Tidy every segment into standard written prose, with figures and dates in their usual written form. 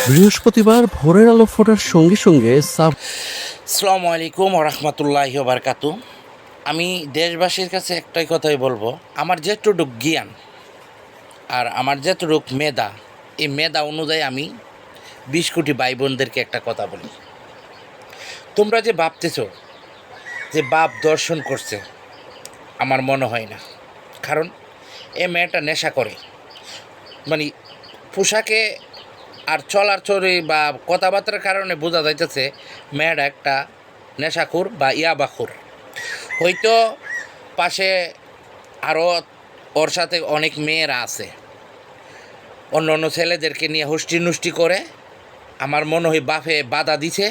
বৃহস্পতিবার ভোরের আলো ফোটার সঙ্গে সঙ্গে আসসালামু আলাইকুম ওয়া রাহমাতুল্লাহি ওয়া বারাকাতুহু। আমি দেশবাসীর কাছে একটাই কথাই বলবো, আমার যেটুকু জ্ঞান আর আমার যেটুকু মেধা, এই মেধা অনুযায়ী আমি ২০ কোটি ভাই বোনদেরকে একটা কথা বলি। তোমরা যে ভাবতেছো যে বাপ দর্শন করছে, আমার মনে হয় না। কারণ এ মেয়েটা নেশা করে, মানে পোশাকে আর চলার চড়ি বা কথাবার্তার কারণে বোঝা যাইতেছে মেয়েটা একটা নেশাখোর বা ইয়াবাখোর। হয়তো পাশে আরও ওর সাথে অনেক মেয়েরা আছে, অন্য অন্য ছেলেদেরকে নিয়ে হুষ্টি নুষ্টি করে। আমার মনে হয় বাপে বাধা দিছে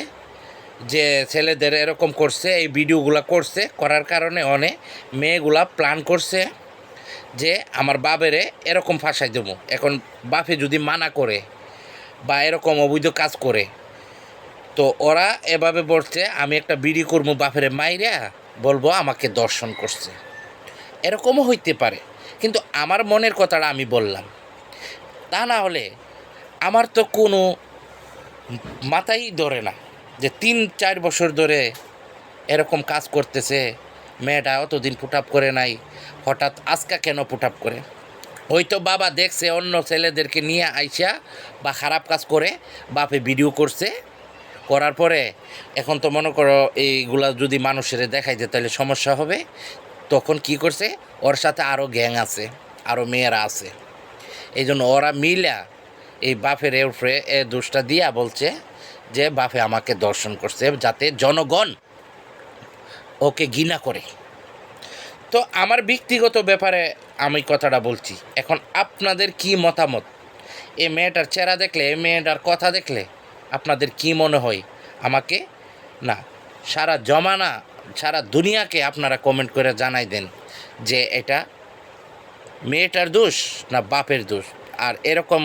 যে ছেলেদের এরকম করছে, এই ভিডিওগুলো করছে, করার কারণে অনেক মেয়েগুলা প্ল্যান করছে যে আমার বাপেরে এরকম ফাঁসাই দেবো। এখন বাপে যদি মানা করে বা এরকম অবৈধ কাজ করে, তো ওরা এভাবে বলছে আমি একটা বিড়ি করবো বাপেরে মাইরা, বলবো আমাকে দর্শন করছে। এরকমও হইতে পারে, কিন্তু আমার মনের কথাটা আমি বললাম। তা না হলে আমার তো কোনো মাথাই ধরে না যে ৩-৪ বছর ধরে এরকম কাজ করতেছে। মেয়েটা অতদিন পুট আপ করে নাই, হঠাৎ আজকা কেন পুট আপ করে? হয়তো বাবা দেখছে অন্য ছেলেদেরকে নিয়ে আইসা বা খারাপ কাজ করে বাপে ভিডিও করছে, করার পরে এখন তো মনে করো এইগুলা যদি মানুষের দেখাইতে তাহলে সমস্যা হবে। তখন কি করছে, ওর সাথে আরও গ্যাং আছে, আরও মেয়েরা আছে, এই জন্য ওরা মিলা এই বাপের উপরে এ দোষটা দিয়া বলছে যে বাপে আমাকে দর্শন করছে, যাতে জনগণ ওকে ঘৃণা করে। তো আমার ব্যক্তিগত ব্যাপারে আমি কথাটা বলছি। এখন আপনাদের কি মতামত? এই মেয়েটার চেহারা দেখলে, এই মেয়েটার কথা দেখলে আপনাদের কি মনে হয় আমাকে না সারা জমানা, সারা দুনিয়াকে আপনারা কমেন্ট করে জানাই দেন যে এটা মেয়েটার দোষ না বাপের দোষ। আর এরকম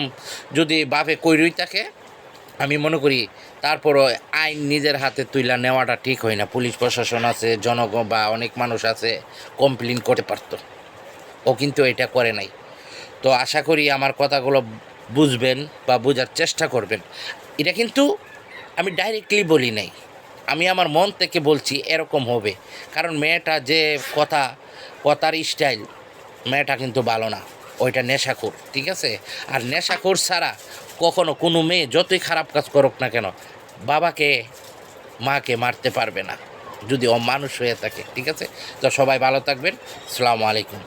যদি বাপে কইরই থাকে, আমি মনে করি তারপরও আইন নিজের হাতে তুইলা নেওয়াটা ঠিক হয় না। পুলিশ প্রশাসন আছে, জনগণ বা অনেক মানুষ আছে, কমপ্লেন করতে পারত। ও কিন্তু এটা করে নাই। তো আশা করি আমার কথাগুলো বুঝবেন বা বোঝার চেষ্টা করবেন। এটা কিন্তু আমি ডাইরেক্টলি বলি নাই, আমি আমার মন থেকে বলছি এরকম হবে। কারণ মেয়েটা যে কথার স্টাইল, মেয়েটা কিন্তু ভালো না, ওইটা নেশাখোর, ঠিক আছে? আর নেশাখোর ছাড়া কখনো কোনো মেয়ে যতই খারাপ কাজ করুক না কেন বাবাকে মাকে মারতে পারবে না, যদি ও মানুষ হয়ে থাকে, ঠিক আছে? তো সবাই ভালো থাকবেন। আসসালামু আলাইকুম।